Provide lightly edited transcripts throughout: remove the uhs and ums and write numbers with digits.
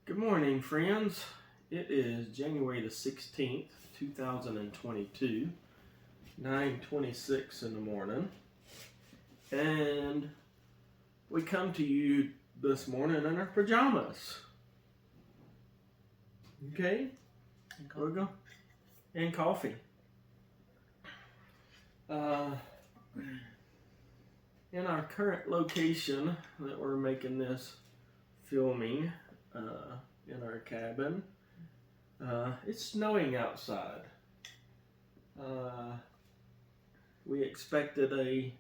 Good morning, friends. It is January the 16th, 2022, 9:26 in the morning. And we come to you this morning in our pajamas. Okay? We're going. And coffee. In our current location that we're making this filming, in our cabin, it's snowing outside. We expected a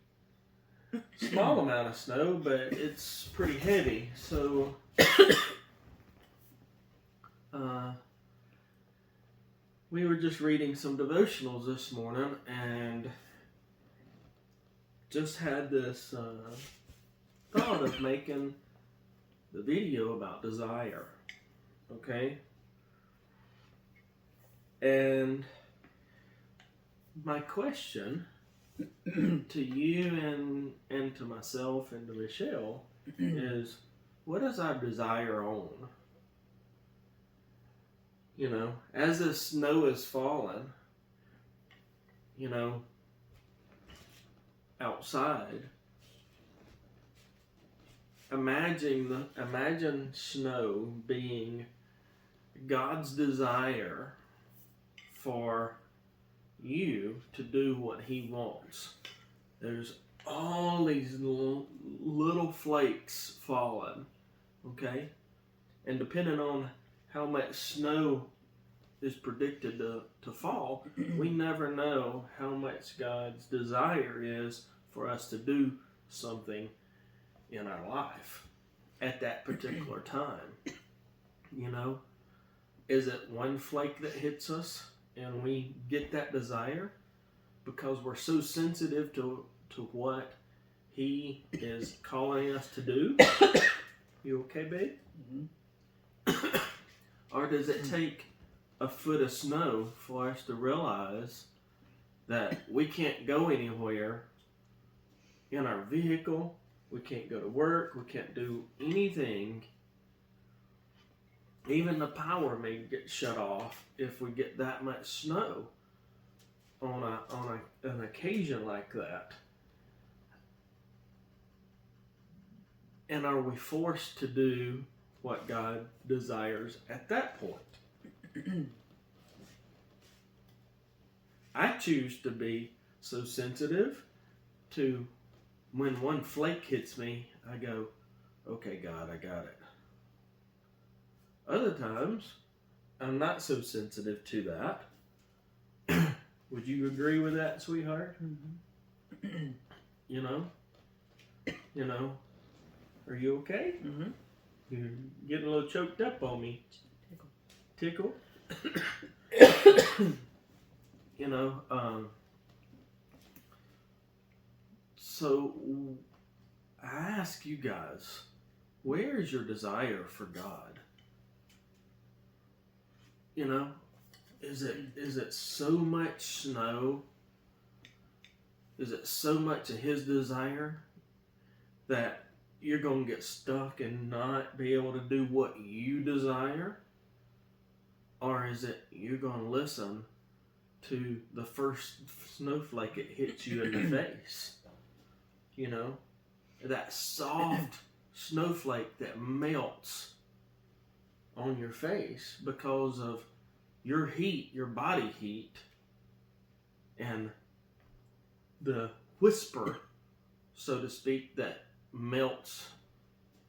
small amount of snow, but it's pretty heavy, so we were just reading some devotionals this morning and just had this thought of making the video about desire, okay? And my question to you and to myself and to Michelle is, what does our desire own? You know, as the snow is falling, you know, outside, imagine snow being God's desire for you to do what He wants. There's all these little flakes falling, okay? And depending on how much snow is predicted to fall, we never know how much God's desire is for us to do something in our life at that particular time. You know, is it one flake that hits us and we get that desire because we're so sensitive to what He is calling us to do? You okay, babe? Mm-hmm. Or does it take a foot of snow for us to realize that we can't go anywhere in our vehicle? We can't go to work. We can't do anything. Even the power may get shut off if we get that much snow on an occasion like that. And are we forced to do what God desires at that point? I choose to be so sensitive to when one flake hits me, I go, okay, God, I got it. Other times, I'm not so sensitive to that. Would you agree with that, sweetheart? Mm-hmm. You know, are you okay? Mm-hmm. You're getting a little choked up on me. Tickle? You know, so I ask you guys, where is your desire for God? You know, is it so much snow? Is it so much of His desire that you're going to get stuck and not be able to do what you desire? Or is it you're going to listen to the first snowflake that hits you in the face? You know, that soft snowflake that melts on your face because of your heat, your body heat, and the whisper, so to speak, that melts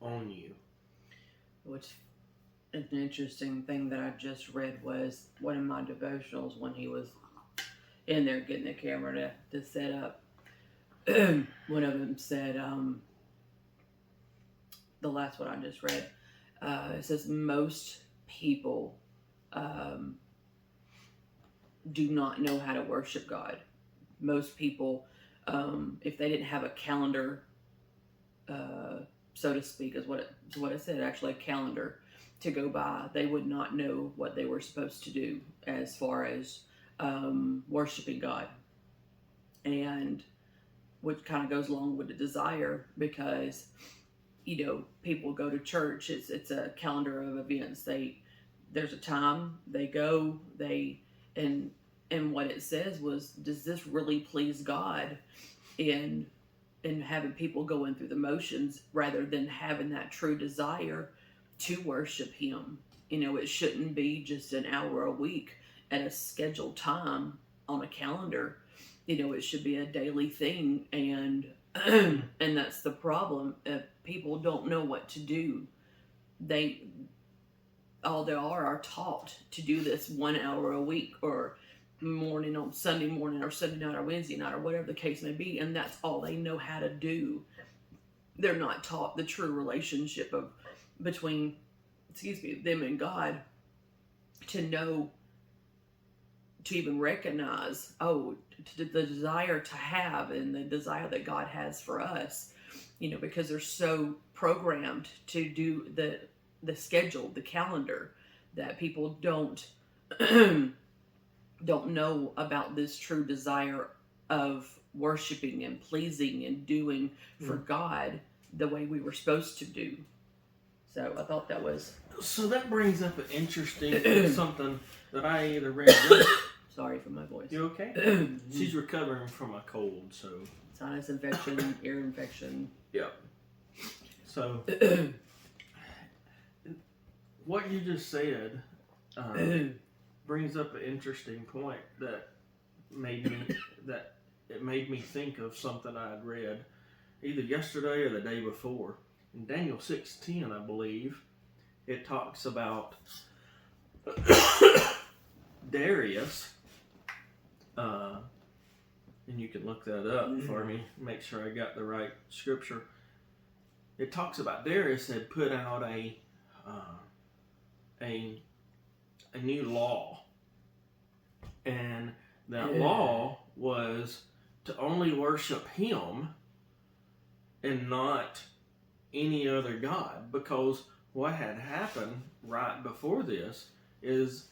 on you. Which an interesting thing that I just read was one of my devotionals when he was in there getting the camera to set up. One of them said, the last one I just read, it says most people do not know how to worship God. Most people, if they didn't have a calendar, so to speak, is what it said, actually a calendar to go by, they would not know what they were supposed to do as far as worshiping God. And which kind of goes along with the desire, because people go to church. It's a calendar of events. There's a time they go, and what it says was, does this really please God? And having people going through the motions rather than having that true desire to worship Him. It shouldn't be just an hour a week at a scheduled time on a calendar. It should be a daily thing, and and that's the problem. People don't know what to do. All they are taught to do this 1 hour a week, or morning on Sunday morning, or Sunday night, or Wednesday night, or whatever the case may be, and that's all they know how to do. They're not taught the true relationship between them and God, to know, to even recognize, the desire to have, and the desire that God has for us, because they're so programmed to do the schedule, the calendar, that people don't know about this true desire of worshiping and pleasing and doing for God the way we were supposed to do. So I thought that was... So that brings up an interesting something that I either read... Sorry for my voice. You okay? She's recovering from a cold, so... Sinus infection, ear infection. Yep. So, what you just said brings up an interesting point that made me think of something I had read either yesterday or the day before. In Daniel 6:10, I believe, it talks about Darius, and you can look that up for me, make sure I got the right scripture. It talks about Darius had put out a new law, and that law was to only worship him and not any other god, because what had happened right before this is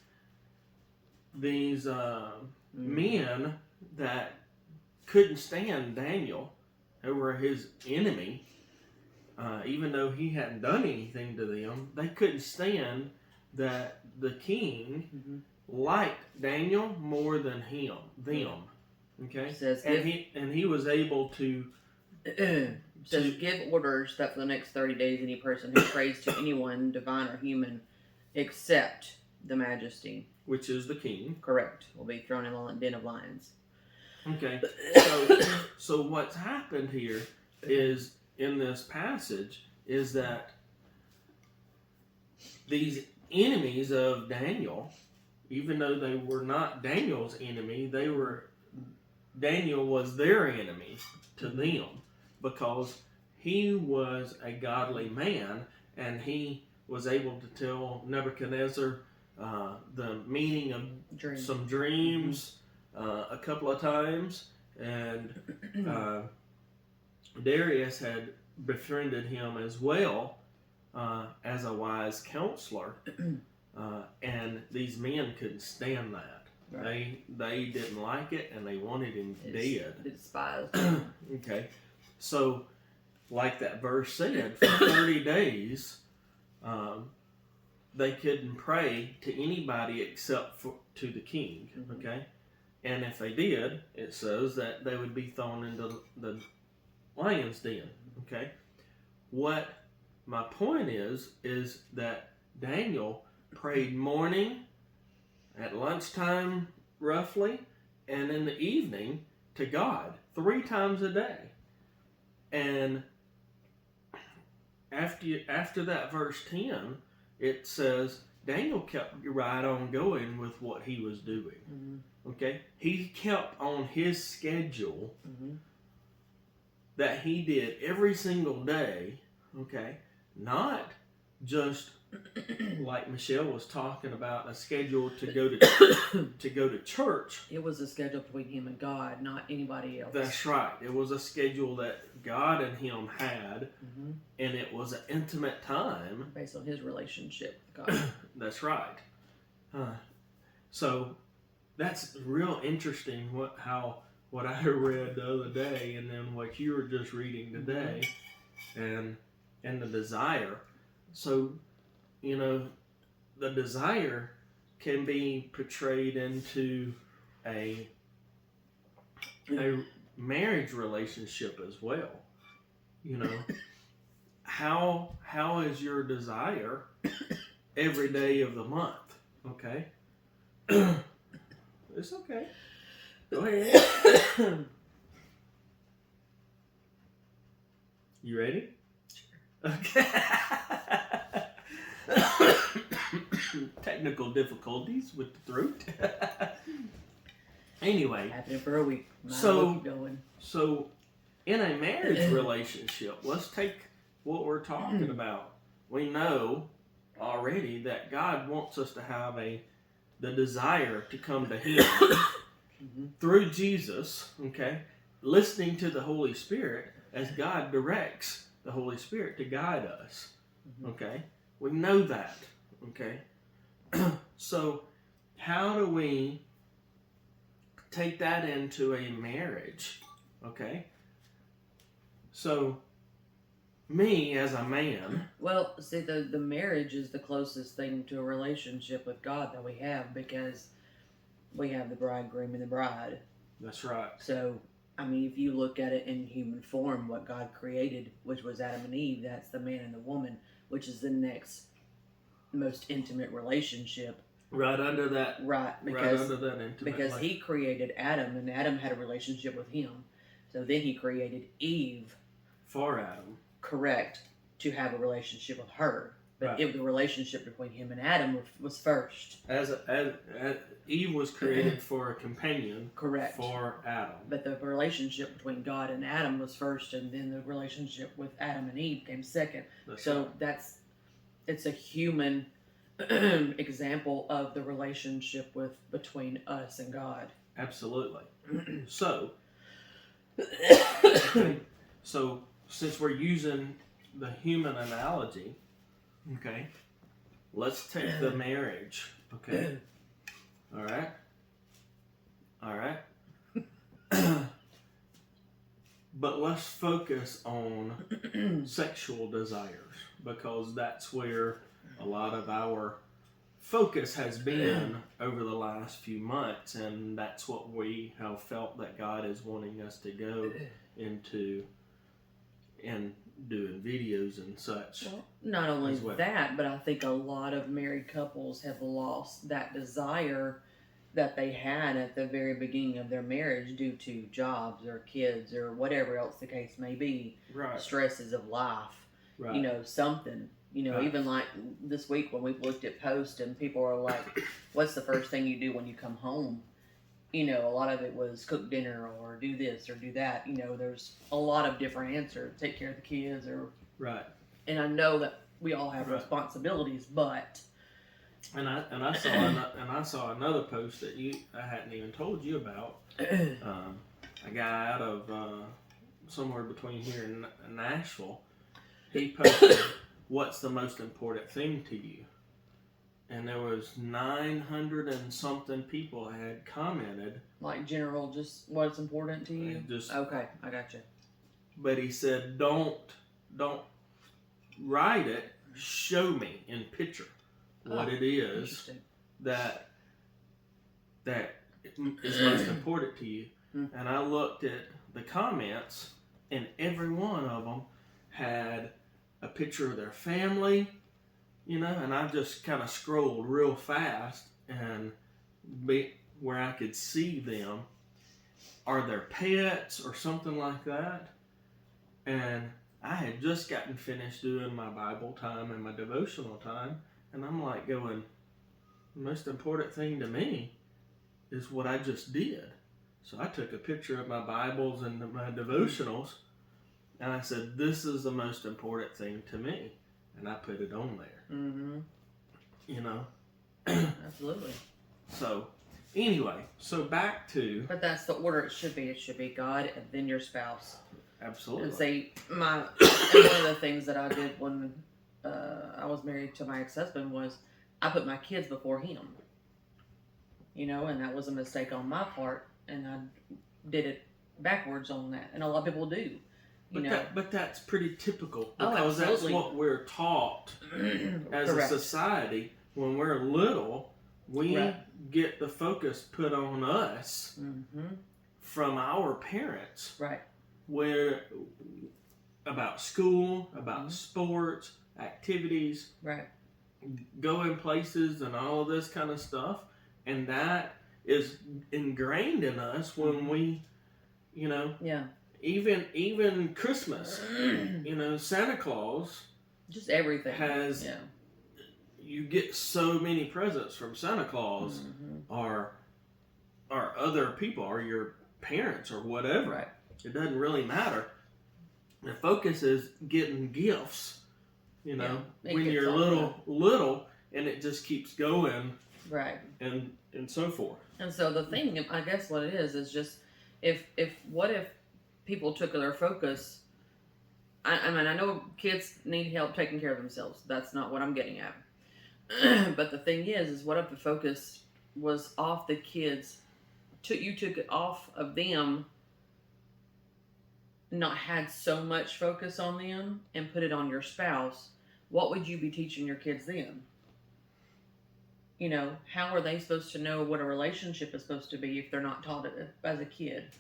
these men that couldn't stand Daniel, who were his enemy, even though he hadn't done anything to them, they couldn't stand that the king liked Daniel more than them. Okay, and he was able to says, give orders that for the next 30 days any person who prays to anyone, divine or human, except the majesty, which is the king, correct, will be thrown in the den of lions. Okay, so what's happened here is, in this passage, is that these enemies of Daniel, even though they were not Daniel's enemy, Daniel was their enemy to them, because he was a godly man, and he was able to tell Nebuchadnezzar the meaning of some dreams a couple of times, and Darius had befriended him as well as a wise counselor, and these men couldn't stand that. Right. They didn't like it, and they wanted him dead. They despised him. Okay, so like that verse said, for 30 days they couldn't pray to anybody except to the king. Okay, and if they did, it says that they would be thrown into the lion's den. Okay, what my point is that Daniel prayed morning, at lunchtime roughly, and in the evening to God 3 times a day. And after that verse 10, it says Daniel kept right on going with what he was doing. Okay, he kept on his schedule that he did every single day. Okay, not just like Michelle was talking about, a schedule to go to church. It was a schedule between him and God, not anybody else. That's right. It was a schedule that God and him had, and it was an intimate time based on his relationship with God. That's right. So that's real interesting. What I read the other day, and then what you were just reading today, and and the desire. So, you know, the desire can be portrayed into a marriage relationship as well. You know, how is your desire every day of the month? Okay. It's okay. Go ahead. You ready? Sure. Okay. Technical difficulties with the throat. Anyway. Happening for a week. So in a marriage relationship, let's take what we're talking about. We know already that God wants us to have the desire to come to Him through Jesus, okay? Listening to the Holy Spirit as God directs the Holy Spirit to guide us, okay? We know that, okay? So how do we take that into a marriage, okay? So me as a man. Well, see, the marriage is the closest thing to a relationship with God that we have, because we have the bridegroom and the bride. That's right. So, I mean, if you look at it in human form, what God created, which was Adam and Eve, that's the man and the woman, which is the next most intimate relationship. Right under that. Right, because He created Adam, and Adam had a relationship with Him. So then He created Eve. For Adam. Correct, to have a relationship with her, but right. The relationship between him and Adam was first. As Eve was created for a companion. Correct. For Adam. But the relationship between God and Adam was first, and then the relationship with Adam and Eve came second. It's a human example of the relationship between us and God. Absolutely. So since we're using the human analogy, okay, let's take the marriage, okay? All right? But let's focus on sexual desires, because that's where a lot of our focus has been over the last few months, and that's what we have felt that God is wanting us to go into and doing videos and such. Well, not only that, but I think a lot of married couples have lost that desire that they had at the very beginning of their marriage due to jobs or kids or whatever else the case may be. Right. Stresses of life. Right. You know, something. You know, right. Even like this week when we've looked at posts and people are like, what's the first thing you do when you come home? You know, a lot of it was cook dinner or do this or do that. You know, there's a lot of different answers. Take care of the kids or... Right. And I know that we all have responsibilities, but... And I saw another post that I hadn't even told you about. A guy out of somewhere between here and Nashville. He posted, "What's the most important thing to you?" And there was 900 and something people had commented. Like general, just what's important to you? Okay, I got you. But he said, don't write it. Show me in picture what it is that is most important to you. And I looked at the comments, and every one of them had a picture of their family. You know, and I just kind of scrolled real fast and where I could see them. Are there pets or something like that? And I had just gotten finished doing my Bible time and my devotional time, and I'm like going, the most important thing to me is what I just did. So I took a picture of my Bibles and my devotionals, and I said, this is the most important thing to me. And I put it on there. Mm-hmm. You know? Absolutely. So, anyway, back to... But that's the order it should be. It should be God and then your spouse. Absolutely. And see, and one of the things that I did when I was married to my ex-husband was I put my kids before him. You know, and that was a mistake on my part. And I did it backwards on that. And a lot of people do. But that's pretty typical, Oh, because that's absolutely. what we're taught as Correct. a society. When we're little, we Right. get the focus put on us Mm-hmm. from our parents, Right. where about school, about Mm-hmm. sports, activities, Right. going places, and all of this kind of stuff, and that is ingrained in us when we, Yeah. even Christmas, Santa Claus Just everything. has. Yeah. You get so many presents from Santa Claus, Mm-hmm. or other people, or your parents, or whatever. Right. It doesn't really matter. The focus is getting gifts, It when gets you're all little, and it just keeps going, Right. and so forth. And so the thing, I guess, what it is just if people took their focus. I mean, I know kids need help taking care of themselves. That's not what I'm getting at. But the thing is what if the focus was off the kids? You took it off of them, not had so much focus on them, and put it on your spouse. What would you be teaching your kids then? How are they supposed to know what a relationship is supposed to be if they're not taught it as a kid?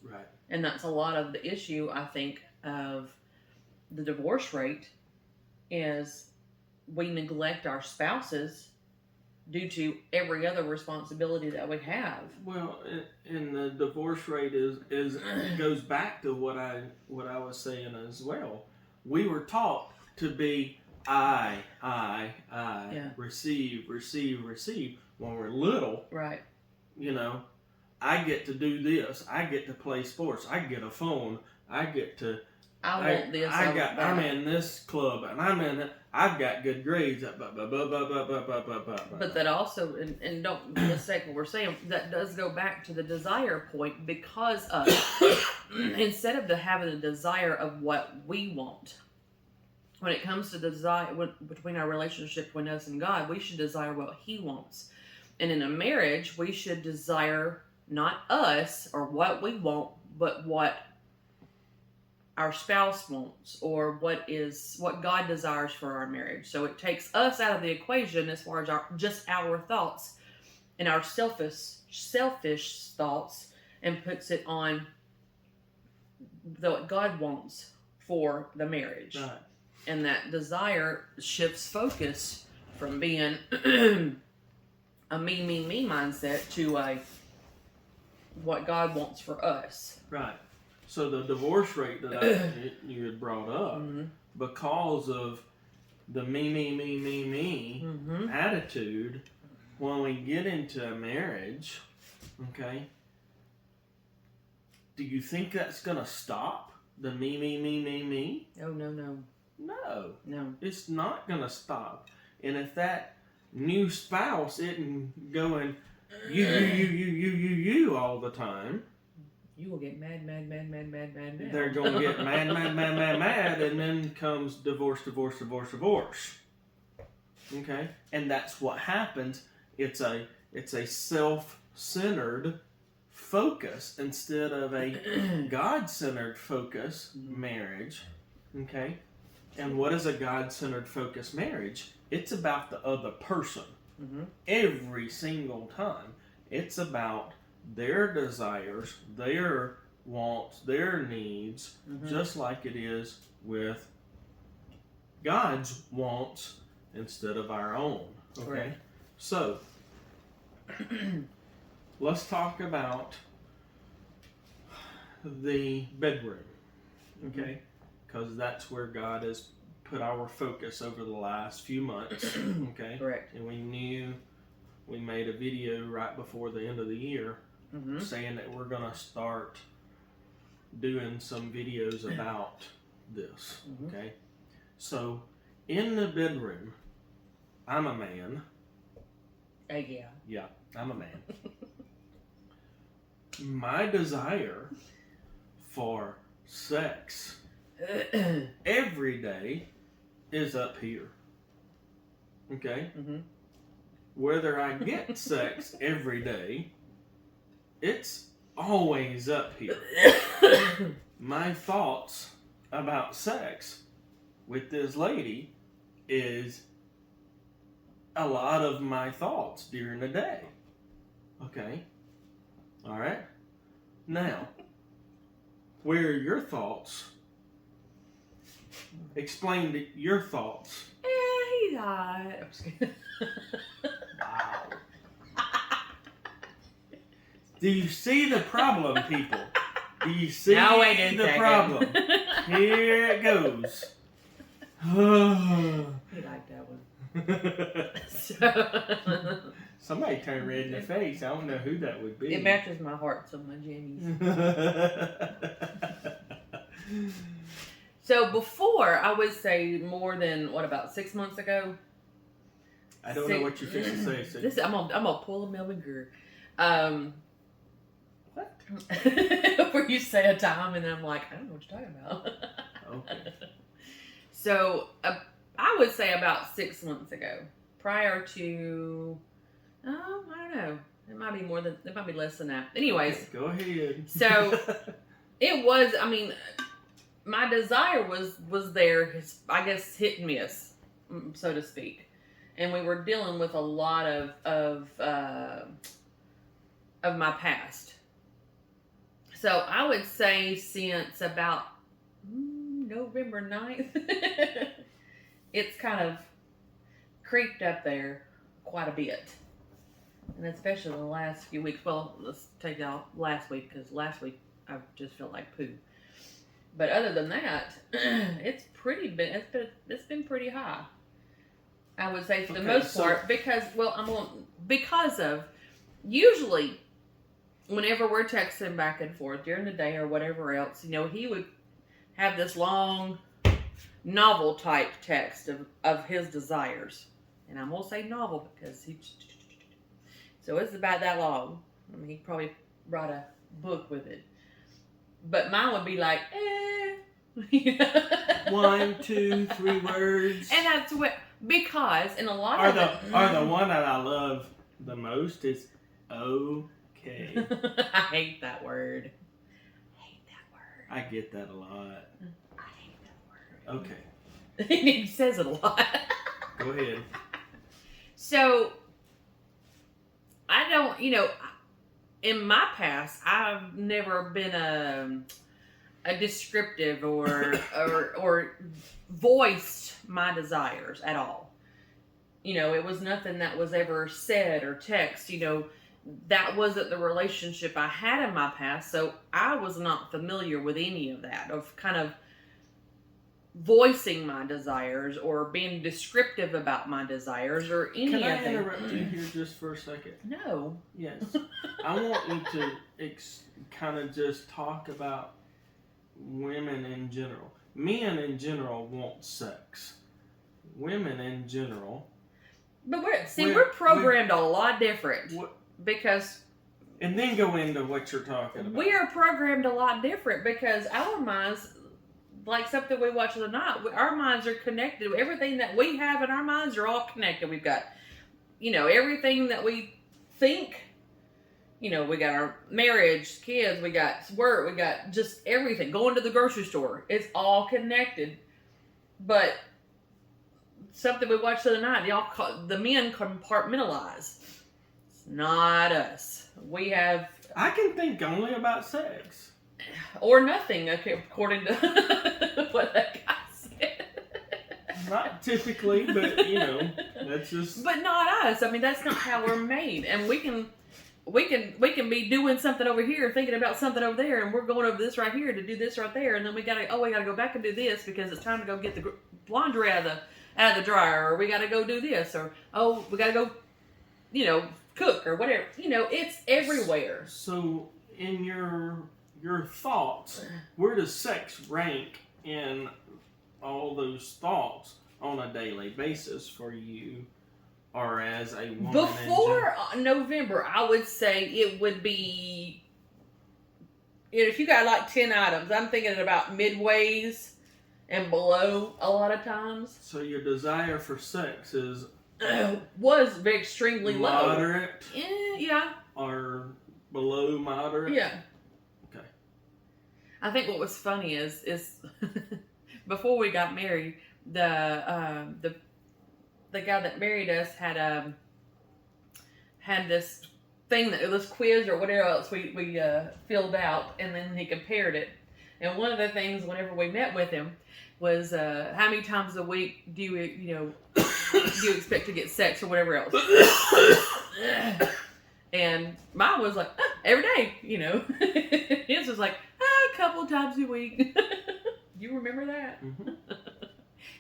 Right. And that's a lot of the issue, I think, of the divorce rate, is we neglect our spouses due to every other responsibility that we have. Well, and the divorce rate is goes back to what I was saying as well. We were taught to be I, Yeah. receive when we're little. Right. I get to do this. I get to play sports. I get a phone. I get to. I want this. I'm in this club, and I've got good grades. But that also, and don't mistake what we're saying, that does go back to the desire point, because of instead of having the desire of what we want, when it comes to desire between our relationship between us and God, we should desire what He wants. And in a marriage, we should desire not us or what we want, but what our spouse wants, or what God desires for our marriage. So it takes us out of the equation as far as our thoughts and our selfish thoughts, and puts it on what God wants for the marriage. Right. And that desire shifts focus from being a me mindset to a what God wants for us. Right. So the divorce rate that you had brought up, Mm-hmm. because of the me Mm-hmm. attitude, when we get into a marriage, okay, do you think that's going to stop the me? Oh, no. No, it's not going to stop. And if that new spouse isn't going you all the time, you will get mad. they're going to get mad, and then comes divorce. Okay? And that's what happens. It's a self-centered focus instead of a God-centered focus marriage. Okay? And what is a God-centered focus marriage? It's about the other person. Mm-hmm. Every single time. It's about their desires, their wants, their needs, Mm-hmm. just like it is with God's wants instead of our own. Okay? Correct. So, let's talk about the bedroom. Okay? Because that's where God has put our focus over the last few months. Okay? Correct. And we made a video right before the end of the year Mm-hmm. saying that we're going to start doing some videos about this. Mm-hmm. Okay? So, in the bedroom, I'm a man. Yeah. Yeah, I'm a man. My desire for sex every day is up here. Okay? Mm-hmm. Whether I get sex every day, it's always up here. My thoughts about sex with this lady is a lot of my thoughts during the day. Okay? Alright? Now, where are your thoughts? Explain your thoughts. He's hot. I'm just kidding. Wow. Do you see the problem, people? Do you see the problem? Here it goes. He liked that one. Somebody turned red in the face. I don't know who that would be. It matches my heart, so my jammies. So before, I would say more than, about 6 months ago? I don't know what you're fixing to say. So. I'm gonna pull a Melvin Greer. What? Where you say a time and I'm like, I don't know what you're talking about. Okay. So, I would say about 6 months ago, prior to, I don't know. It might be less than that. Anyways. Okay, go ahead. So, it was, my desire was there, I guess, hit and miss, so to speak. And we were dealing with a lot of my past. So I would say since about November 9th, it's kind of creeped up there quite a bit. And especially the last few weeks. Well, let's take out last week, because last week I just felt like poo. But other than that, it's been pretty high. I would say for the most part, because of usually whenever we're texting back and forth during the day or whatever else, he would have this long novel type text of his desires. And I'm going to say novel because so it's about that long. He probably brought a book with it. But mine would be like, 1, 2, 3 words. And that's what, because in a lot of the one that I love the most is okay. I hate that word. I get that a lot. I hate that word. Okay. He says it a lot. Go ahead. So, I don't, in my past, I've never been a descriptive or voiced my desires at all. It was nothing that was ever said or text. That wasn't the relationship I had in my past, so I was not familiar with any of that, of kind of voicing my desires or being descriptive about my desires or any of that. Can I interrupt you here just for a second? No. Yes. I want you to kind of just talk about women in general. Men in general want sex. Women in general. But we're programmed a lot different. Because... And then go into what you're talking about. We are programmed a lot different because our minds, like something we watch the night, our minds are connected. Everything that we have in our minds are all connected. We've got, everything that we think. We got our marriage, kids, we got work, we got just everything. Going to the grocery store. It's all connected. But something we watch the other night, the men compartmentalize. It's not us. We have... I can think only about sex. Or nothing, according to what that guy said. Not typically, but, that's just... But not us. That's not how we're made. And we can be doing something over here, thinking about something over there, and we're going over this right here to do this right there, and then we gotta go back and do this because it's time to go get the laundry out of the dryer, or we gotta go do this, or we gotta go, cook or whatever. It's everywhere. So in your thoughts, where does sex rank in all those thoughts on a daily basis for you? Or as a woman. Before November, I would say it would be, if you got like 10 items, I'm thinking about midways and below a lot of times. So your desire for sex is was extremely low. Moderate? Yeah. Or below moderate? Yeah. Okay. I think what was funny is before we got married, the guy that married us had this thing that this quiz or whatever else we filled out, and then he compared it. And one of the things whenever we met with him was how many times a week do you expect to get sex or whatever else? And mine was like every day, His was like a couple times a week. You remember that? Mm-hmm.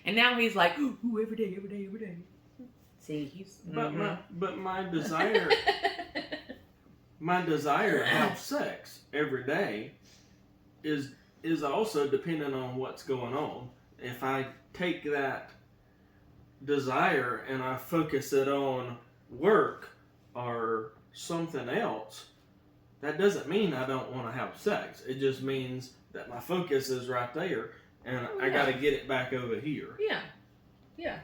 And now he's like, ooh, every day. See, he's. But my desire to have sex every day is also dependent on what's going on. If I take that desire and I focus it on work or something else, that doesn't mean I don't want to have sex. It just means that my focus is right there, and I got to get it back over here. Yeah.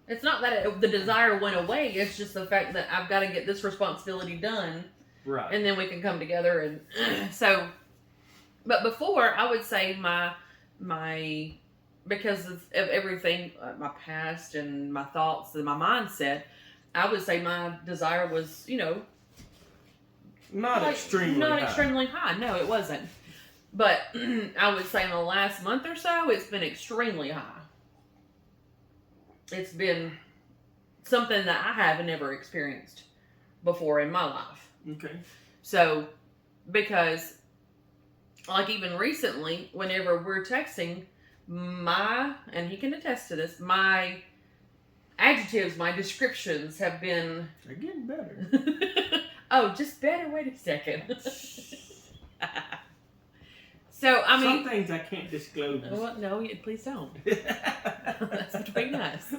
It's not that the desire went away. It's just the fact that I've got to get this responsibility done. Right. And then we can come together. And so, but before, I would say my because of everything, my past and my thoughts and my mindset, I would say my desire was, not extremely high. No, it wasn't. But I would say in the last month or so, it's been extremely high. It's been something that I haven't ever experienced before in my life. Okay. So, because, like even recently, whenever we're texting, and he can attest to this, my adjectives, my descriptions have been... They're getting better. Oh, just better. Wait a second. So, I mean... Some things I can't disclose. Well, no, please don't. That's between us.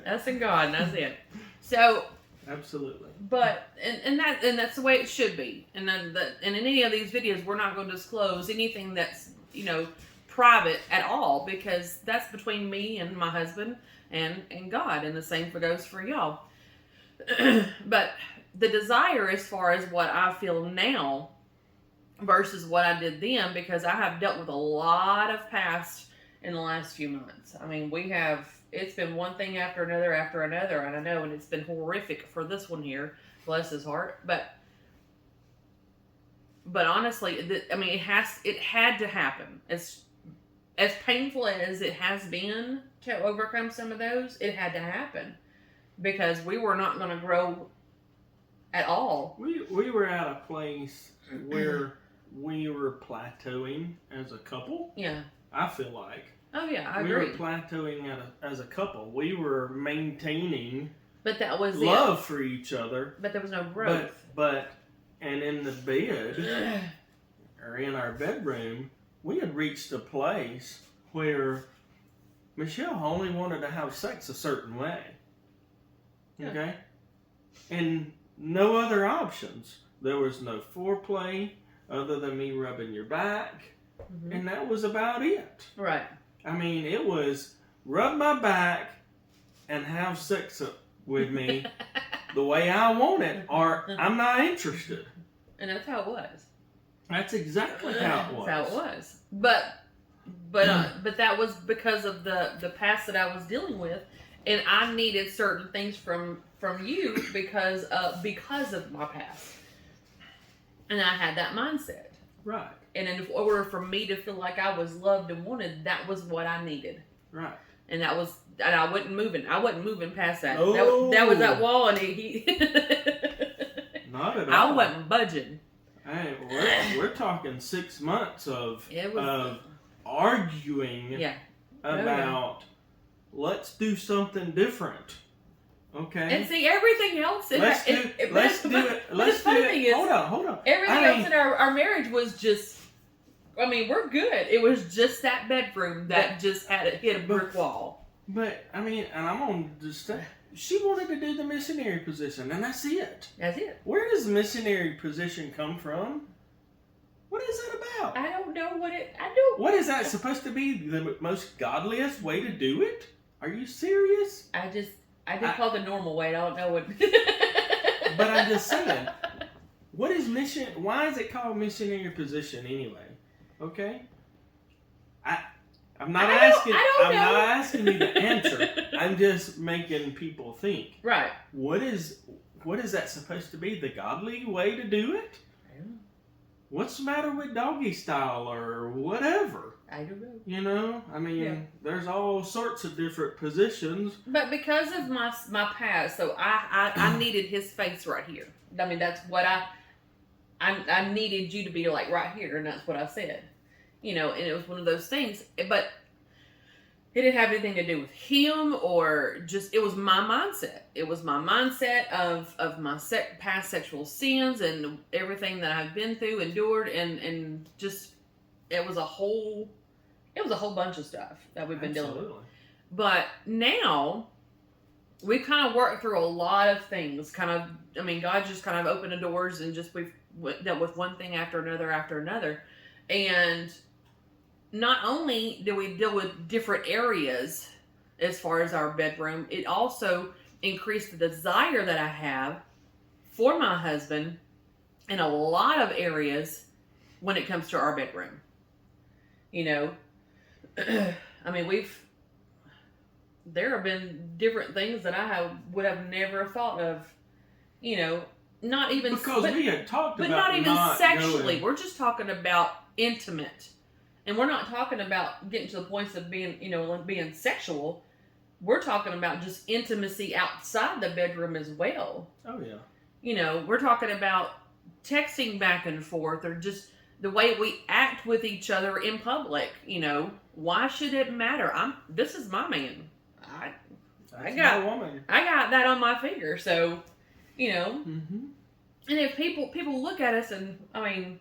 Us and God, and that's it. So... Absolutely. But, and that's the way it should be. And in any of these videos, we're not going to disclose anything that's, private at all, because that's between me and my husband and God, and the same goes for y'all. But the desire, as far as what I feel now versus what I did then, because I have dealt with a lot of past in the last few months. I mean, it's been one thing after another, and I know, and it's been horrific for this one here, bless his heart, but honestly, it had to happen. As painful as it has been to overcome some of those, it had to happen, because we were not going to grow at all. We were at a place where we were plateauing as a couple. Yeah. I feel like. Oh yeah, I agree. We were plateauing as a couple. We were maintaining but that was love for each other. But there was no growth. And in the bed, or in our bedroom, we had reached a place where Michelle only wanted to have sex a certain way. Okay? Yeah. And no other options. There was no foreplay other than me rubbing your back. Mm-hmm. And that was about it. Right. I mean, it was rub my back and have sex with me the way I want it, or I'm not interested. And that's how it was. That's exactly how it was. That's how it was. But that was because of the past that I was dealing with, and I needed certain things from you because of my past, and I had that mindset. Right. And in order for me to feel like I was loved and wanted, that was what I needed. Right. And I wasn't moving. I wasn't moving past that. Oh. That was that wall, and he Not at all. I wasn't budging. Hey, we're talking 6 months of arguing about let's do something different. Okay. And see, everything else. Let's do it. Hold on. Everything else in our marriage was just. I mean, we're good. It was just that bedroom that just had hit a brick wall. But I mean, and I'm on just. She wanted to do the missionary position, and that's it. That's it. Where does missionary position come from? What is that about? I don't know what it. I don't. What is that supposed to be? The most godliest way to do it? Are you serious? I did call the normal way. I don't know what. But I'm just saying, what is mission? Why is it called missionary position anyway? Okay. I'm not I asking. don't I'm know. not asking you to answer. I'm just making people think. Right. What is that supposed to be? The godly way to do it? What's the matter with doggy style or whatever? I don't know. You know, I mean, there's all sorts of different positions. But because of my past, so I needed his face right here. I mean, that's what I needed you to be like right here, and that's what I said. You know, and it was one of those things. But it didn't have anything to do with him or just, it was my mindset. It was my mindset of my past sexual sins and everything that I've been through, endured, and just, it was a whole bunch of stuff that we've been dealing with. But now, we've kind of worked through a lot of things. God just kind of opened the doors, and just we've dealt with one thing after another. And not only do we deal with different areas as far as our bedroom, it also increased the desire that I have for my husband in a lot of areas when it comes to our bedroom. You know, I mean, there have been different things that I would have never thought of, you know, not even because we had talked but about not even sexually. Going. We're just talking about intimate, and we're not talking about getting to the points of being, you know, like being sexual. We're talking about just intimacy outside the bedroom as well. Oh yeah. You know, we're talking about texting back and forth, or just the way we act with each other in public. You know, why should it matter? This is my man. I got my woman. I got that on my finger. So, you know, mm-hmm. And if people look at us, and I mean,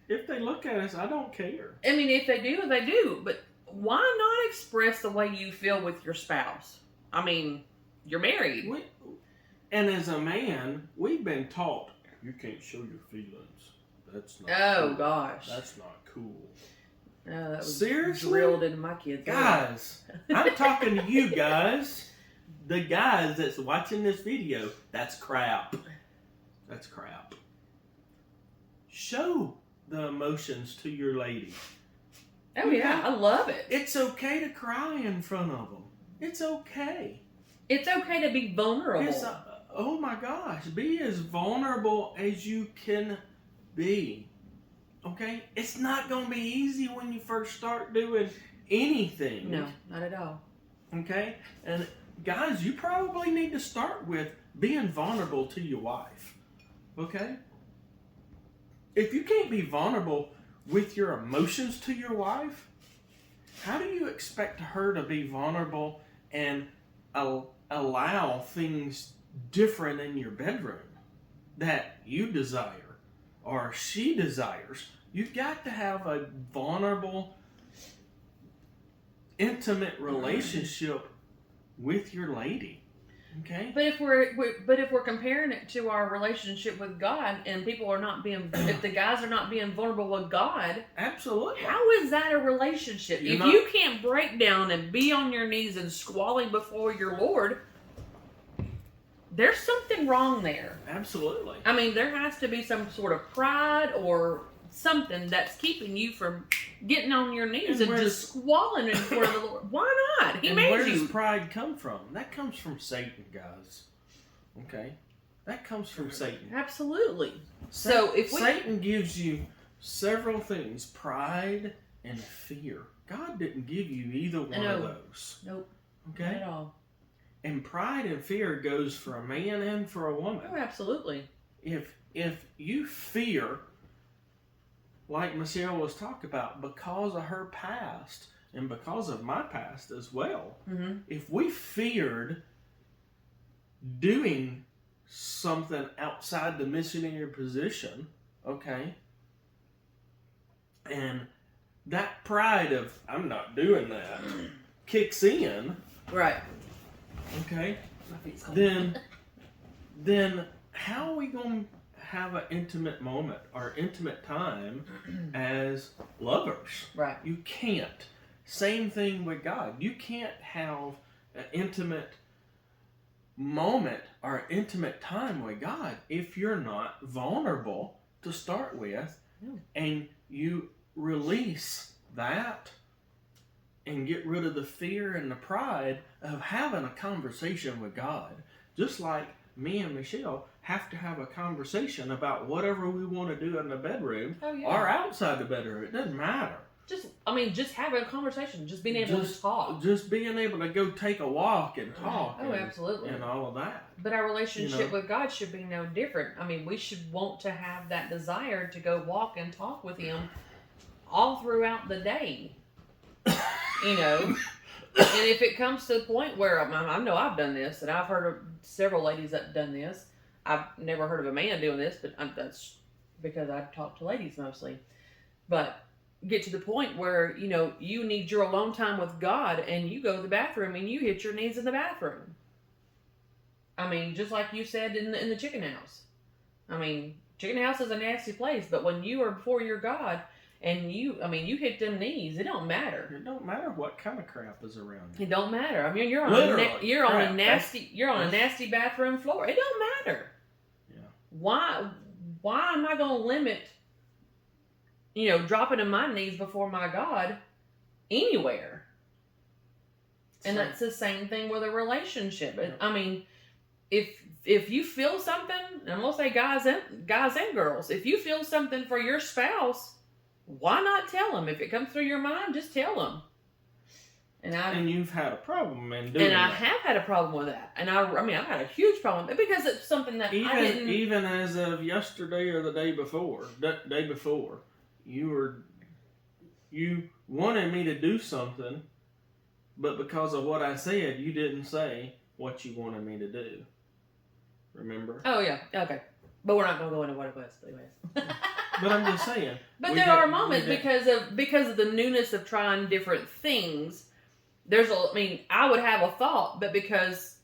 if they look at us, I don't care. I mean, if they do, they do. But why not express the way you feel with your spouse? I mean, you're married. And as a man, we've been taught you can't show your feelings. That's not. Oh cool. Gosh. That's not cool. No, that was Seriously? drilled into my kids. Guys, I'm talking to you guys. The guys that's watching this video, that's crap. That's crap. Show the emotions to your lady. Oh yeah, I love it. It's okay to cry in front of them. It's okay. It's okay to be vulnerable. Oh my gosh, be as vulnerable as you can be. Okay? It's not going to be easy when you first start doing anything. No, not at all. Okay? And guys, you probably need to start with being vulnerable to your wife. Okay? If you can't be vulnerable with your emotions to your wife, how do you expect her to be vulnerable and allow things different in your bedroom that you desire or she desires? You've got to have a vulnerable, intimate relationship with your lady. Okay. But if we're comparing it to our relationship with God, and people are not being, if the guys are not being vulnerable with God, absolutely. How is that a relationship? If you can't break down and be on your knees and squalling before your Lord, there's something wrong there. Absolutely. I mean, there has to be some sort of pride or something that's keeping you from getting on your knees and just squalling in front of the Lord. Why not? He made you. Where does pride come from? That comes from Satan, guys. Okay? That comes from Satan. Absolutely. So if Satan gives you several things: pride and fear. God didn't give you either one of those. Nope. Okay? Not at all. And pride and fear goes for a man and for a woman. Oh, absolutely. If you fear, like Michelle was talking about, because of her past and because of my past as well, if we feared doing something outside the missionary position, okay, and that pride of, I'm not doing that, kicks in, right? Okay, then how are we going to have an intimate moment or intimate time as lovers? Right. You can't. Same thing with God. You can't have an intimate moment or intimate time with God if you're not vulnerable to start with, and you release that and get rid of the fear and the pride of having a conversation with God. Just like me and Michelle have to have a conversation about whatever we want to do in the bedroom or outside the bedroom. It doesn't matter. Just having a conversation, just being able to talk. Just being able to go take a walk and talk. Oh, absolutely. And all of that. But our relationship with God should be no different. I mean, we should want to have that desire to go walk and talk with Him all throughout the day. And if it comes to the point where, I know I've done this, and I've heard of several ladies that have done this. I've never heard of a man doing this, but that's because I talk to ladies mostly. But get to the point where, you need your alone time with God, and you go to the bathroom and you hit your knees in the bathroom. I mean, just like you said in the chicken house. I mean, chicken house is a nasty place, but when you are before your God and you hit them knees, it don't matter. It don't matter what kind of crap is around you. It don't matter. I mean, you're on a nasty bathroom floor. It don't matter. Yeah. Why am I going to limit, dropping to my knees before my God anywhere? And that's the same thing with a relationship. Yeah. I mean, if you feel something, and we'll say guys and girls, if you feel something for your spouse, why not tell them? If it comes through your mind, just tell them. And you've had a problem in doing that. And I have had a problem with that. And I've had a huge problem with it because it's something that even as of yesterday or the day before, you wanted me to do something, but because of what I said, you didn't say what you wanted me to do. Remember? Oh yeah, okay. But we're not going to go into what it was, anyways. But I'm just saying. But there are moments because of the newness of trying different things. I would have a thought, but because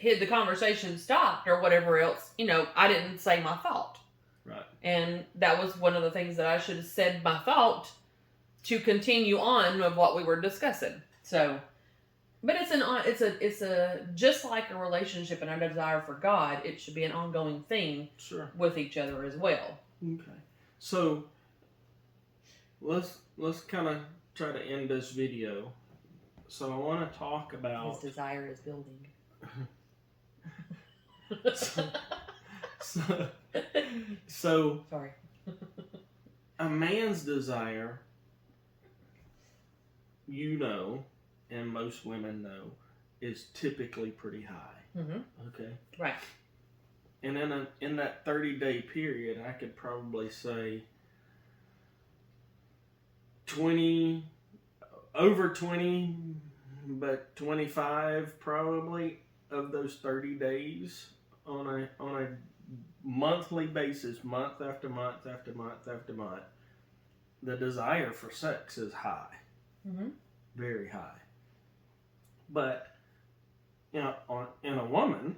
the conversation stopped or whatever else, I didn't say my thought. Right. And that was one of the things that I should have said my thought to continue on with what we were discussing. So, but it's a just like a relationship and our desire for God, it should be an ongoing thing with each other as well. Okay. So let's kind of try to end this video. So I want to talk about his desire is building. So sorry. A man's desire, and most women know, is typically pretty high. Mm-hmm. Okay. Right. And in that 30-day period, I could probably say over 20, but 25 probably of those 30 days on a monthly basis, month after month after month after month, the desire for sex is high. Mm-hmm. Very high. But in a woman,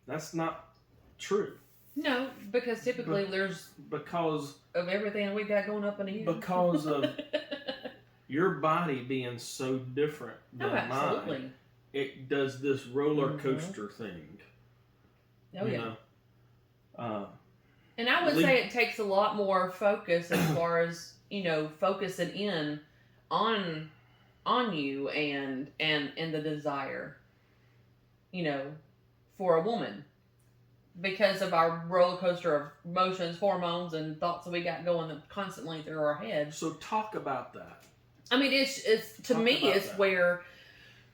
that's not true. No, because typically because of everything we got going up in here. Because of your body being so different than mine, it does this roller coaster thing. Oh yeah. And I would say it takes a lot more focus as far as focusing in on you and the desire, for a woman, because of our roller coaster of emotions, hormones, and thoughts that we got going constantly through our heads. So talk about that. I mean, it's where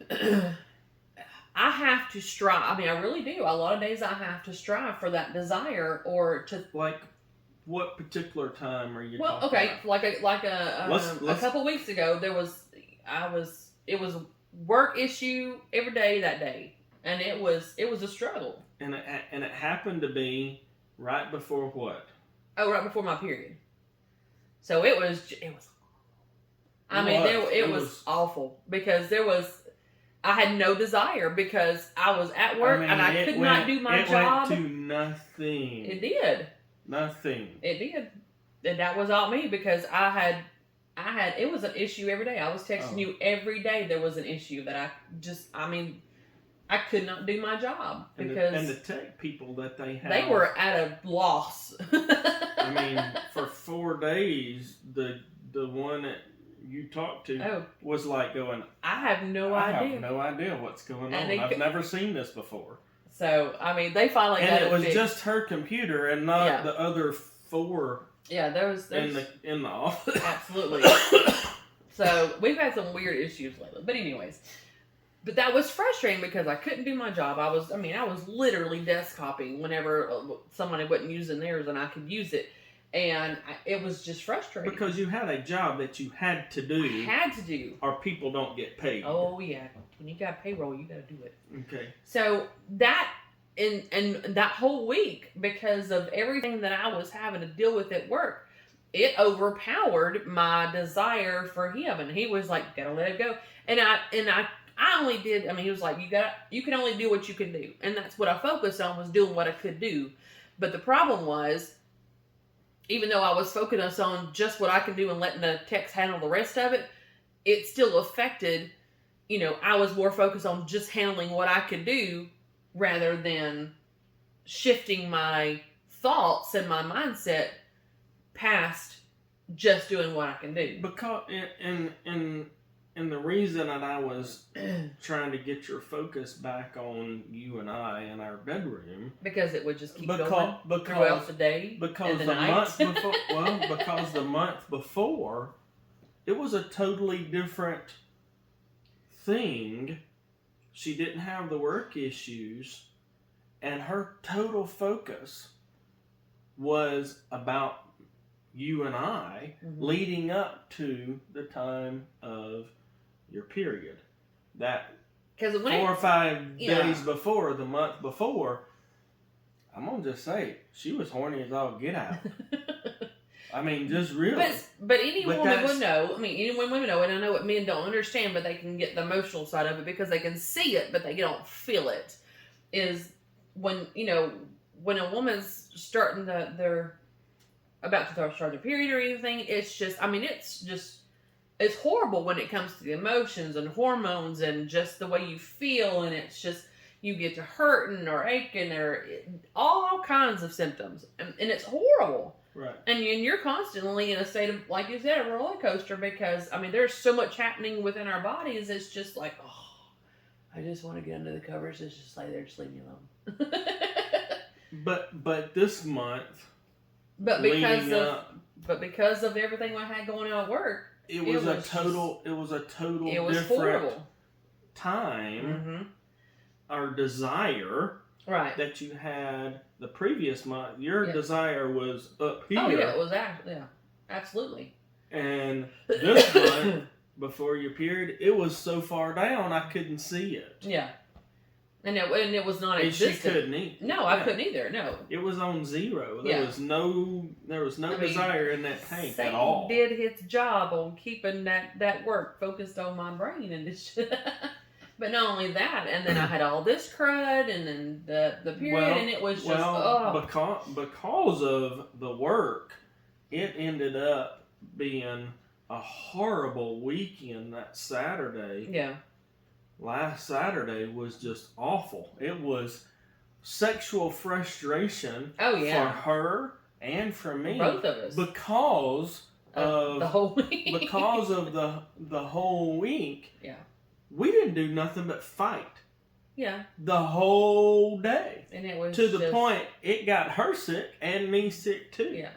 I have to strive. I mean, I really do. A lot of days I have to strive for that desire or to like. What particular time are you? Well, talking okay, about? A couple weeks ago, it was a work issue every day that day, and it was a struggle. And it happened to be right before what? Oh, right before my period. So it was. It was awful because I had no desire because I was at work and I could not do my job. It went to nothing. It did. Nothing. It did. And that was all me because I had it was an issue every day. I was texting you every day there was an issue that I could not do my job because and the tech people that they were at a loss. For 4 days the one at you talked to Oh. was like going, I have no I idea. have no idea what's going And on. I've never seen this before. So, I mean, they finally got And it was fixed. just her computer and not the other 4 there's in the office. Absolutely. So, we've had some weird issues lately. But anyways, but that was frustrating because I couldn't do my job. I was literally desktoping whenever somebody wasn't using theirs and I could use it. And it was just frustrating. Because you had a job that you had to do. I had to do. Or people don't get paid. Oh, yeah. When you got payroll, you got to do it. Okay. So that, and that whole week, because of everything that I was having to deal with at work, it overpowered my desire for him. And he was like, gotta let it go. And I only did, he was like, you can only do what you can do. And that's what I focused on, was doing what I could do. But the problem was, even though I was focused on just what I can do and letting the text handle the rest of it, it still affected, I was more focused on just handling what I could do rather than shifting my thoughts and my mindset past just doing what I can do. Because, and the reason that I was trying to get your focus back on you and I in our bedroom, because it would just keep going because throughout the day, because and the night. month before, because the month before, it was a totally different thing. She didn't have the work issues, and her total focus was about you and I, leading up to the time of your period. That 'Cause 4 or 5 days before, the month before, I'm gonna just say, she was horny as all get out. Just really. But any woman would know. Any woman would know, and I know what men don't understand, but they can get the emotional side of it because they can see it, but they don't feel it. Is when when a woman's starting they're about to start their period or anything. It's just, it's horrible when it comes to the emotions and hormones and just the way you feel, and it's just, you get to hurting or aching or all kinds of symptoms, and it's horrible. Right. And you're constantly in a state of, like you said, a roller coaster, because there's so much happening within our bodies. It's just like, oh, I just want to get under the covers. It's just lay there, just leave me alone. But this month, because of everything I had going on at work, it was a total different horrible time. Our desire, right, that you had the previous month, your desire was up here. Oh yeah, it was absolutely. And this month, before your period, it was so far down I couldn't see it. Yeah. And it was not existent. She couldn't either. No, I couldn't either. No. It was on zero. There was no desire in that tank Satan at all. Did its job on keeping that work focused on my brain, and but not only that, and then I had all this crud, and then the period, and it was just because of the work, it ended up being a horrible weekend that Saturday. Yeah. Last Saturday was just awful. It was sexual frustration for her and for me. Both of us. Because of the whole week. Because of the whole week. Yeah. We didn't do nothing but fight. Yeah. The whole day. And it was to the point it got her sick and me sick too. Yeah.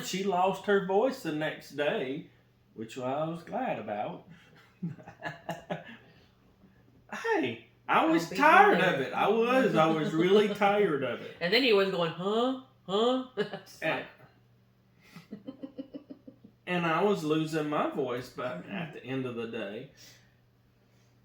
She lost her voice the next day, which I was glad about. Hey, I was tired of it. I was really tired of it. And then he was going, huh? And I was losing my voice back at the end of the day.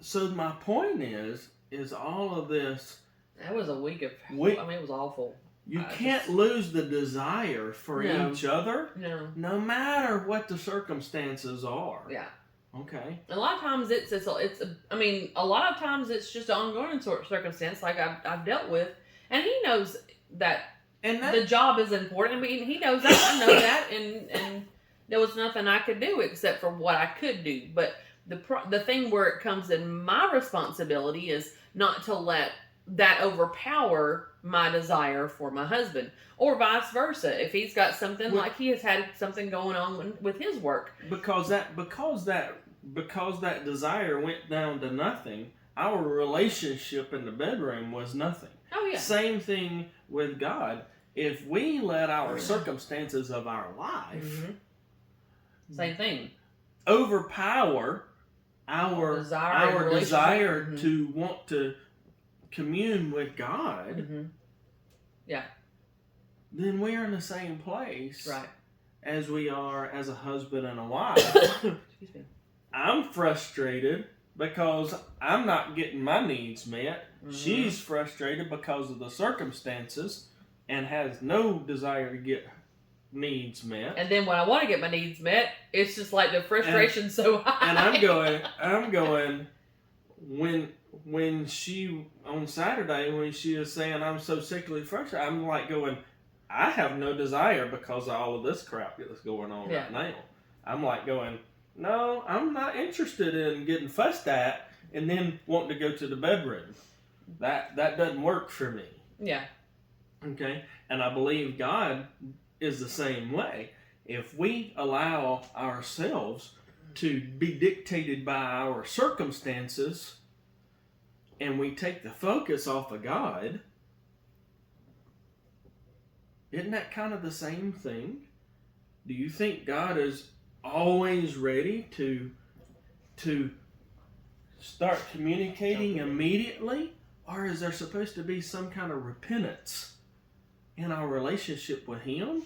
So my point is all of this. That was a week of, it was awful. You can't lose the desire for each other. No matter what the circumstances are. Yeah. Okay. A lot of times a lot of times it's just an ongoing circumstance like I've dealt with, and he knows that the job is important. He knows that. I know that, and there was nothing I could do except for what I could do. But the thing where it comes in my responsibility is not to let that overpower my desire for my husband, or vice versa. If he's got something, like he has had something going on with his work, because that desire went down to nothing, our relationship in the bedroom was nothing. Oh yeah. Same thing with God. If we let our circumstances of our life same thing overpower our desire to want to commune with God, yeah, then we're in the same place, right, as we are as a husband and a wife. Excuse me. I'm frustrated because I'm not getting my needs met. She's frustrated because of the circumstances and has no desire to get needs met. And then when I want to get my needs met, it's just like the frustration's so high. And I'm going, when she, on Saturday, when she was saying I'm so sickly frustrated, I'm like going, I have no desire because of all of this crap that's going on right now. I'm like going, no, I'm not interested in getting fussed at and then wanting to go to the bedroom. That doesn't work for me. Yeah. Okay? And I believe God is the same way. If we allow ourselves to be dictated by our circumstances and we take the focus off of God, isn't that kind of the same thing? Do you think God is always ready to start communicating immediately? Or is there supposed to be some kind of repentance in our relationship with Him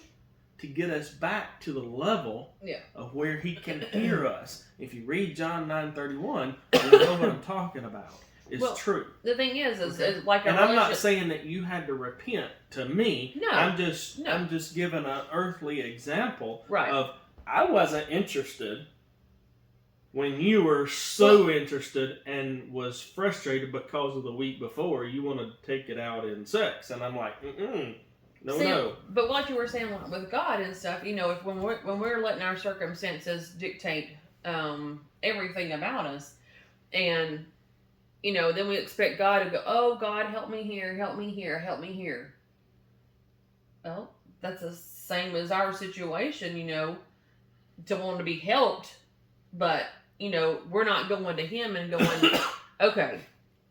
to get us back to the level of where He can hear us? If you read John 9:31, you know what I'm talking about. It's true. The thing is like a and I'm not saying that you had to repent to me. No. I'm just giving an earthly example right. of I wasn't interested when you were so interested and was frustrated because of the week before. You wanted to take it out in sex, and I'm like, no. But like you were saying with God and stuff, if when we're letting our circumstances dictate everything about us, and then we expect God to go, oh God, help me here, help me here, help me here. Well, that's the same as our situation, to want to be helped, but we're not going to Him and going, okay.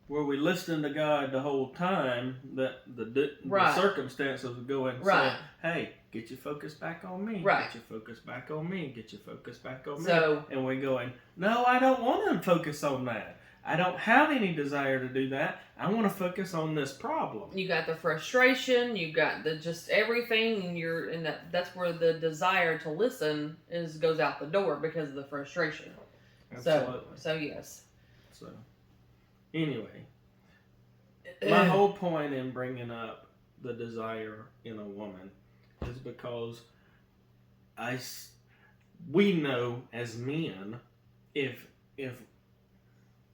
Were we listening to God the whole time that the circumstances would go and say, hey, get your focus back on me. Right. Get your focus back on me. Get your focus back on me. And we're going, no, I don't want to focus on that. I don't have any desire to do that. I want to focus on this problem. You got the frustration, you got the just everything, and that's where the desire to listen goes out the door because of the frustration. Absolutely. So yes. So anyway, my whole point in bringing up the desire in a woman is because we know as men, if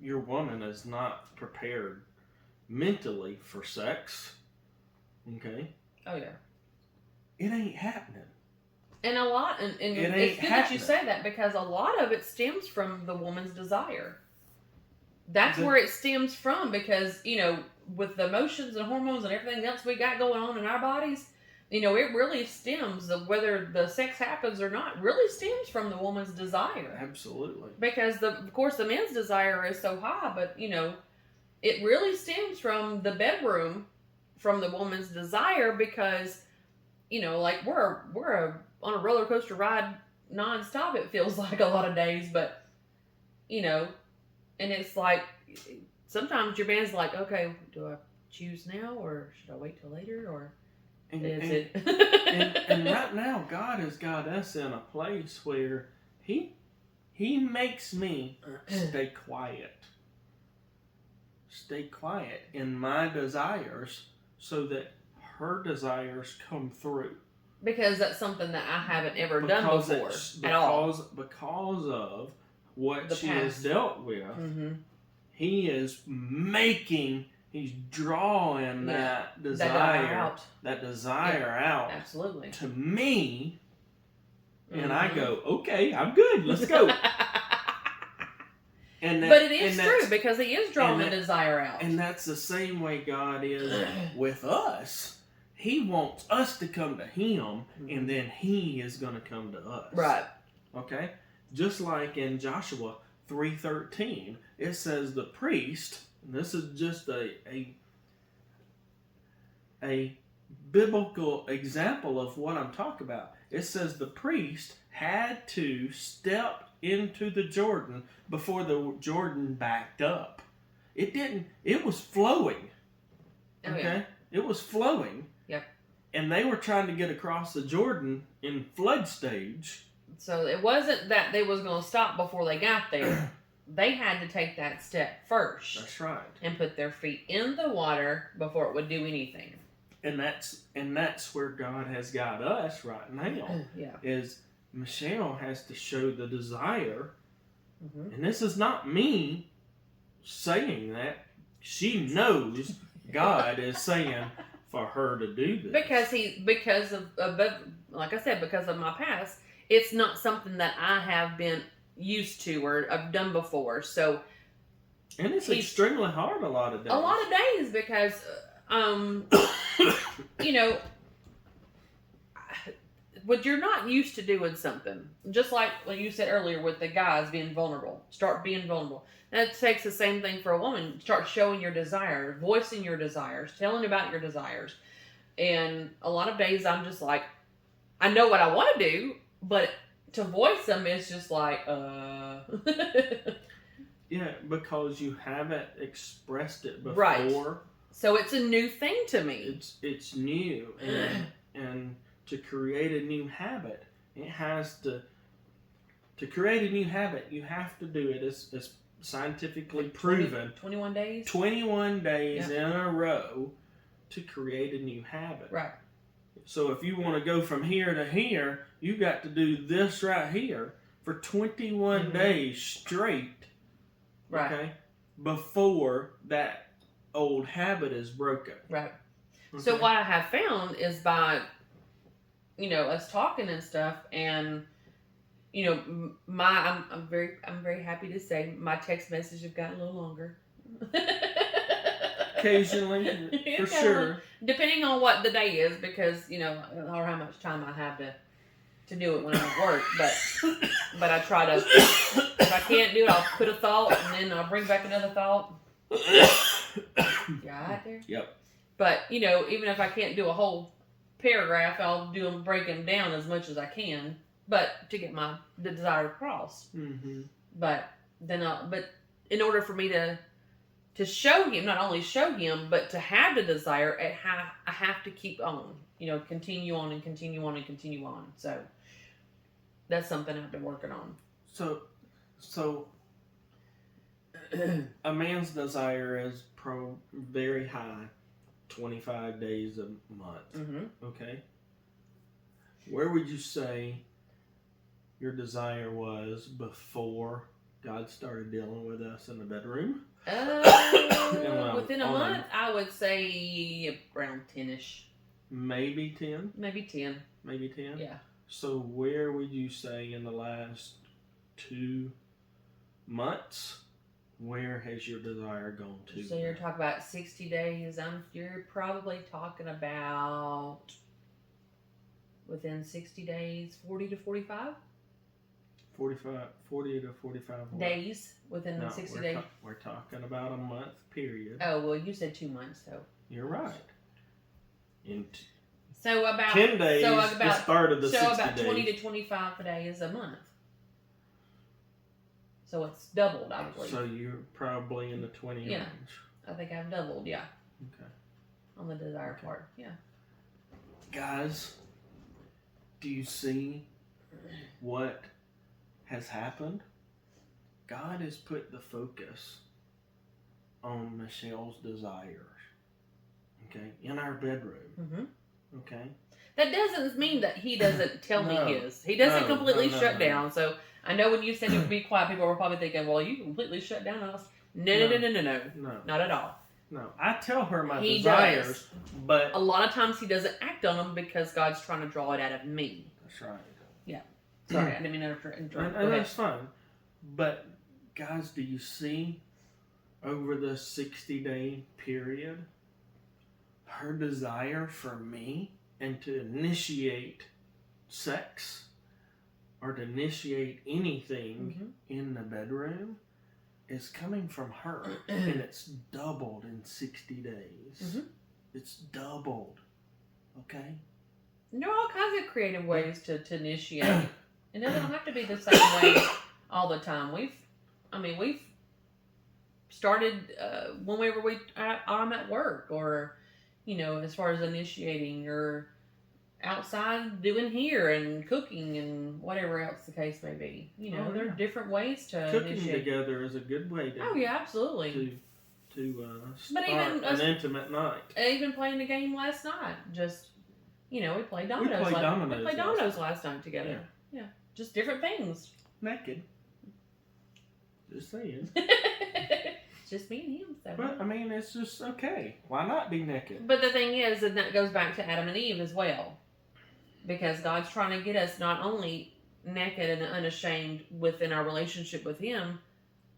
your woman is not prepared mentally for sex, okay? Oh yeah. It ain't happening. And a lot, and it's good that you say that because a lot of it stems from the woman's desire. That's where it stems from because, with the emotions and hormones and everything else we got going on in our bodies, it really stems, whether the sex happens or not, really stems from the woman's desire. Absolutely. Because, of course, the man's desire is so high, but, it really stems from the bedroom, from the woman's desire because, like we're on a roller coaster ride nonstop, it feels like a lot of days, but, and it's like, sometimes your man's like, okay, do I choose now or should I wait till later or... And right now, God has got us in a place where He makes me stay quiet. Stay quiet in my desires so that her desires come through. Because that's something that I haven't ever done before at all. Because of what she has dealt with, He is making... He's drawing that desire out absolutely to me, and I go, okay, I'm good, let's go. But it is true because He is drawing the desire out. And that's the same way God is with us. He wants us to come to Him, and then He is going to come to us. Right. Okay? Just like in Joshua 3:13, it says the priest, and this is just a biblical example of what I'm talking about. It says the priest had to step into the Jordan before the Jordan backed up. It was flowing. Oh, okay? Yeah. It was flowing. Yep. And they were trying to get across the Jordan in flood stage. So it wasn't that they was going to stop before they got there. They had to take that step first. That's right. And put their feet in the water before it would do anything. And that's where God has got us right now. Yeah. Is Michelle has to show the desire. Mm-hmm. And this is not me saying that. She knows God is saying for her to do this. Because of like I said, because of my past, it's not something that I have been used to or I've done before. So, and it's extremely hard a lot of days. A lot of days because, you know, when you're not used to doing something, just like you said earlier with the guys being vulnerable, start being vulnerable. That takes the same thing for a woman. Start showing your desire, voicing your desires, telling about your desires. And a lot of days I'm just like, I know what I want to do, but to voice them is just like, Yeah, because you haven't expressed it before. Right. So it's a new thing to me. It's new, and to create a new habit, it has to create a new habit. You have to do it as scientifically proven. 21 days. 21 days in a row to create a new habit. Right. So if you want to go from here to here, you got to do this right here for 21 days straight. Right. Okay. Before that old habit is broken. Right. Okay? So what I have found is by, us talking and stuff, and I'm very happy to say my text message have gotten a little longer. Occasionally, for sure. Depending on what the day is, because or how much time I have to do it when I'm at work. But I try to. If I can't do it, I'll put a thought and then I'll bring back another thought. You all right there? Yep. But even if I can't do a whole paragraph, I'll break them down as much as I can. But to get the desire across. Mm-hmm. But in order for me to show him, not only show him, but to have the desire, I have to keep on. Continue on and continue on and continue on. So that's something I've been working on. So a man's desire is very high, 25 days a month. Mm-hmm. Okay. Where would you say your desire was before God started dealing with us in the bedroom? Within a month, I would say around 10-ish. Maybe 10? Maybe 10. Maybe 10? Yeah. So where would you say in the last 2 months, where has your desire gone to? So you're talking about 60 days. You're probably talking about within 60 days, 40 to 45? 40 to 45 days within the 60 days. We're talking about a month period. Oh, well, you said 2 months, so. You're right. So about 10 days, the start of the 60 days. So about 20 to 25 days a month. So it's doubled, I believe. So you're probably in the 20 range. I think I've doubled, yeah. Okay. On the desire part, yeah. Guys, do you see what has happened? God has put the focus on Michelle's desires. Okay? In our bedroom. Mm-hmm. Okay? That doesn't mean that he doesn't tell me his. He doesn't completely shut down. So I know when you said it would be quiet, people were probably thinking, well, you completely shut down us. No. Not at all. No. I tell her my desires, but a lot of times he doesn't act on them because God's trying to draw it out of me. That's right. Yeah. Sorry, I didn't mean to interrupt. And that's fine. But guys, do you see over the 60-day period her desire for me and to initiate sex or to initiate anything in the bedroom is coming from her, and it's doubled in 60 days. It's doubled. Okay? There are all kinds of creative ways to initiate. And it doesn't have to be the same way all the time. We've started whenever I'm at work, or, as far as initiating, or outside doing here and cooking and whatever else the case may be. There are different ways to cooking initiate. Together is a good way to. Oh yeah, absolutely. To start an intimate night. Even playing the game last night, just we played dominoes. We played dominoes last night together. Yeah, just different things. Naked. Just saying. It's just me and him. So. But I mean, it's just okay. Why not be naked? But the thing is, and that goes back to Adam and Eve as well. Because God's trying to get us not only naked and unashamed within our relationship with Him,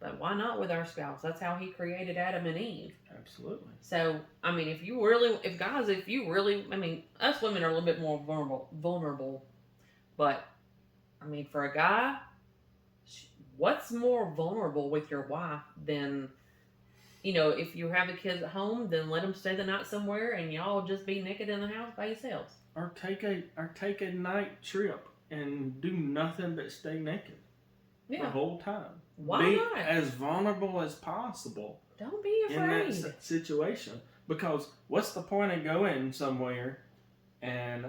but why not with our spouse? That's how He created Adam and Eve. Absolutely. So, I mean, us women are a little bit more vulnerable. But, I mean, for a guy, what's more vulnerable with your wife than, if you have the kids at home, then let them stay the night somewhere and y'all just be naked in the house by yourselves. Or take a night trip and do nothing but stay naked the whole time. Why not? Be as vulnerable as possible. Don't be afraid. In that situation. Because what's the point of going somewhere and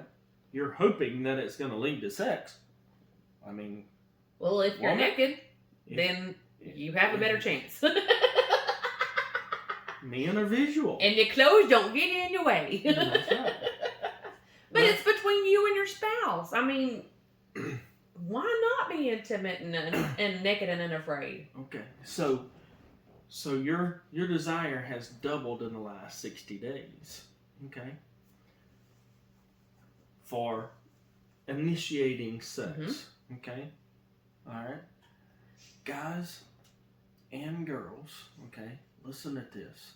you're hoping that it's going to lead to sex? I mean... Well, if you're naked, then you have a better chance. Men are visual. And your clothes don't get in your way. That's right. But it's between you and your spouse. I mean, why not be intimate and naked and unafraid? Okay, so your desire has doubled in the last 60 days. Okay, for initiating sex. Okay, all right, guys and girls. Okay, listen at this.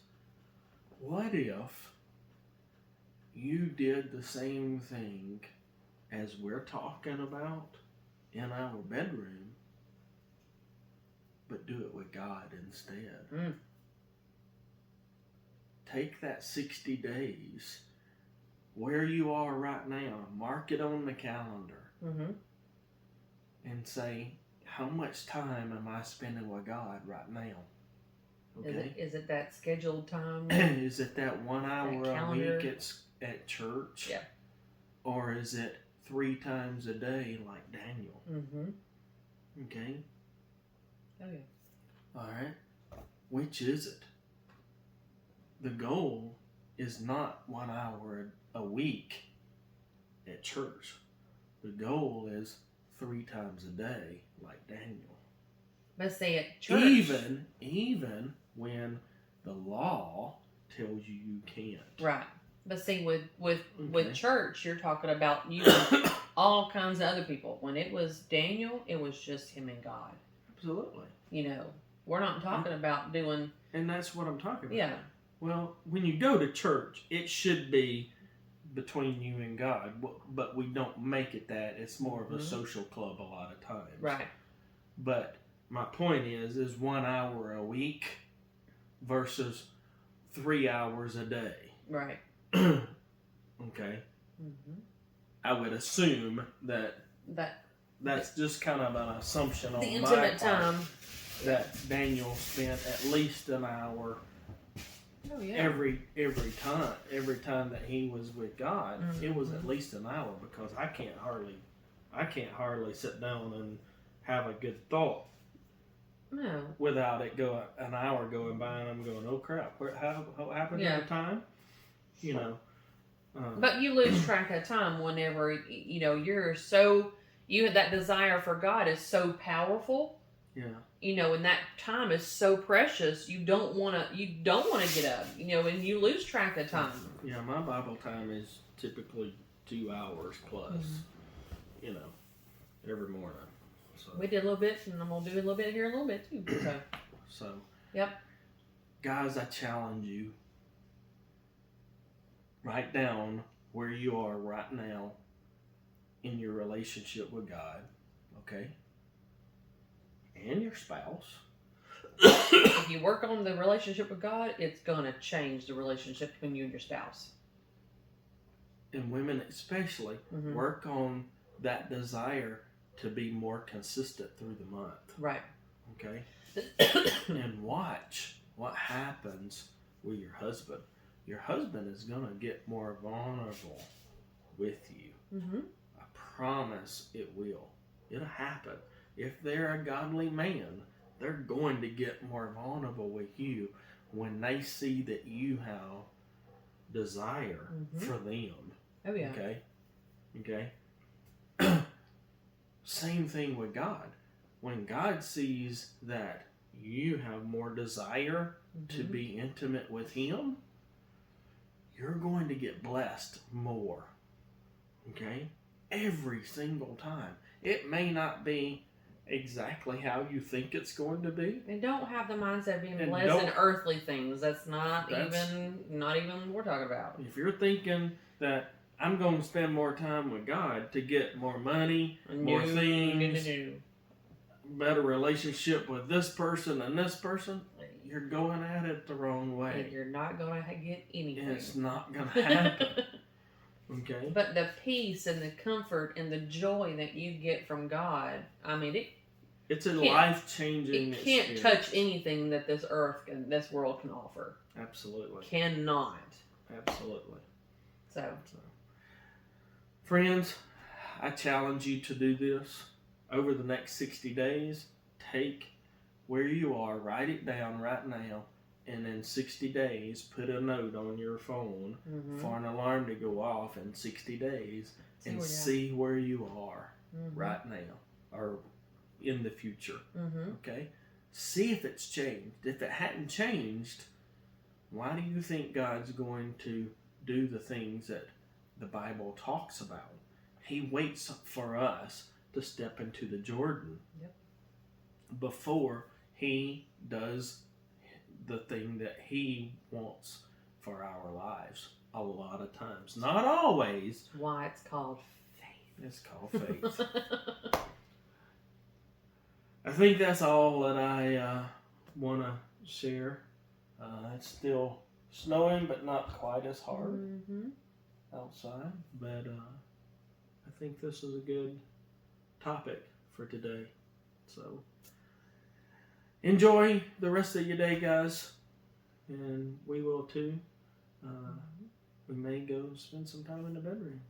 What if you did the same thing as we're talking about in our bedroom, but do it with God instead? Take that 60 days, where you are right now, mark it on the calendar, and say, how much time am I spending with God right now? Okay. Is it that scheduled time? Is it that 1 hour a week at church? Yeah. Or is it 3 times a day like Daniel? Okay. Oh yeah. All right. Which is it? The goal is not 1 hour a week at church. The goal is 3 times a day like Daniel. But say at church. Even when the law tells you can't. Right. But see, with church, you're talking about using all kinds of other people. When it was Daniel, it was just him and God. Absolutely. We're not talking about doing... And that's what I'm talking about. Yeah. Well, when you go to church, it should be between you and God, but we don't make it that. It's more of a social club a lot of times. Right. But my point is 1 hour a week versus 3 hours a day. Right. Okay. I would assume that's just kind of an assumption on the my intimate part time that Daniel spent at least an hour. Oh, yeah. Every time that he was with God, it was at least an hour, because I can't hardly sit down and have a good thought. No. Without it an hour going by and I'm going, oh crap, how happened to the time? But you lose track of time whenever you had that desire for God is so powerful. Yeah. And that time is so precious. You don't want to get up. And you lose track of time. Yeah, my Bible time is typically 2 hours plus. Every morning. So, we did a little bit, and I'm gonna do a little bit here, a little bit too. So, yep. Guys, I challenge you. Write down where you are right now in your relationship with God, okay? And your spouse. If you work on the relationship with God, it's gonna change the relationship between you and your spouse. And women especially, work on that desire to be more consistent through the month. Right. Okay? And watch what happens with your husband. Your husband is going to get more vulnerable with you. I promise it will. It'll happen. If they're a godly man, they're going to get more vulnerable with you when they see that you have desire for them. Oh, yeah. Okay? Same thing with God. When God sees that you have more desire to be intimate with Him, you're going to get blessed more. Okay? Every single time. It may not be exactly how you think it's going to be. And don't have the mindset of being blessed in earthly things. That's not even what we're talking about. If you're thinking that I'm going to spend more time with God to get more money, more things, better relationship with this person and this person, you're going at it the wrong way. And you're not going to get anything. It's not going to happen. Okay? But the peace and the comfort and the joy that you get from God, I mean, it's a life-changing experience. It can't touch anything that this earth and this world can offer. Absolutely. Cannot. Absolutely. So. Friends, I challenge you to do this over the next 60 days. Take where you are, write it down right now, and in 60 days, put a note on your phone for an alarm to go off in 60 days and see where you are right now or in the future. Okay? See if it's changed. If it hadn't changed, why do you think God's going to do the things that the Bible talks about? He waits for us to step into the Jordan before He does the thing that He wants for our lives. A lot of times. Not always. That's why it's called faith. It's called faith. I think that's all that I want to share. It's still snowing, but not quite as hard outside. But I think this is a good topic for today. So enjoy the rest of your day, guys. And we will too. We may go spend some time in the bedroom.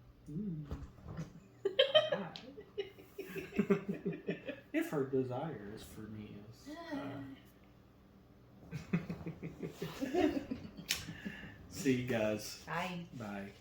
If her desire is for me. See you guys. Bye. Bye.